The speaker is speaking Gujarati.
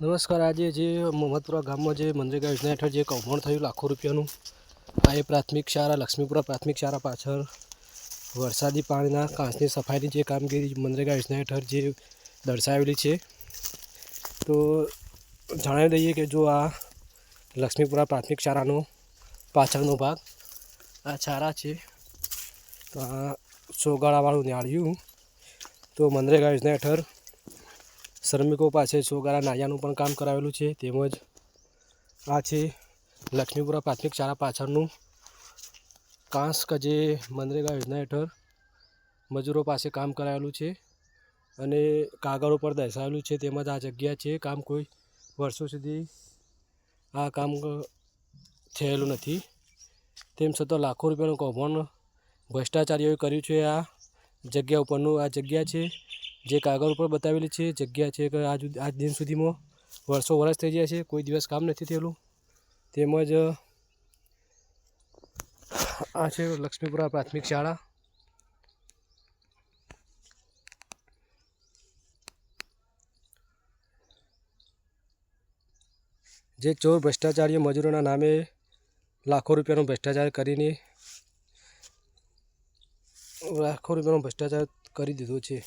નમસ્કાર। આજે જે મોહમ્મદપુરા ગામમાં જે મનરેગા યોજના હેઠળ જે કૌભાંડ થયું લાખો રૂપિયાનું, આ એ પ્રાથમિક શાળા લક્ષ્મીપુરા પ્રાથમિક શાળા પાછળ વરસાદી પાણીના કાંસની સફાઈની જે કામગીરી મનરેગા યોજના હેઠળ જે દર્શાવેલી છે, તો જણાવી દઈએ કે જો આ લક્ષ્મીપુરા પ્રાથમિક શાળાનો પાછળનો ભાગ આ શાળા છે, તો આ સોગાળાવાળું નાળિયું, તો મનરેગા યોજના હેઠળ શ્રમિકો પાસે સોગાળા નાળિયાનું પણ કામ કરાવેલું છે। તેમજ આ છે લક્ષ્મીપુરા પ્રાથમિક શાળા પાછળનું કાંસ કે જે મનરેગા યોજના હેઠળ મજૂરો પાસે કામ કરાવેલું છે અને કાગળ ઉપર દર્શાવેલું છે। તેમજ આ જગ્યા છે, કામ કોઈ વર્ષો સુધી આ કામ થયેલું નથી, તેમ છતાં લાખો રૂપિયાનું કૌભાંડ ભ્રષ્ટાચારીઓએ કર્યું છે। આ જગ્યા ઉપરનું આ જગ્યા છે જે કાગળ ઉપર બતાવેલી છે જગ્યા છે કે આજ દિન સુધીમાં વર્ષ થઈ ગયા છે, કોઈ દિવસ કામ નથી થયેલું। તેમજ આ છે લક્ષ્મીપુરા પ્રાથમિક શાળા, જે ચોર ભ્રષ્ટાચારીઓ મજૂરોના નામે લાખો રૂપિયાનો ભ્રષ્ટાચાર કરી દીધો છે।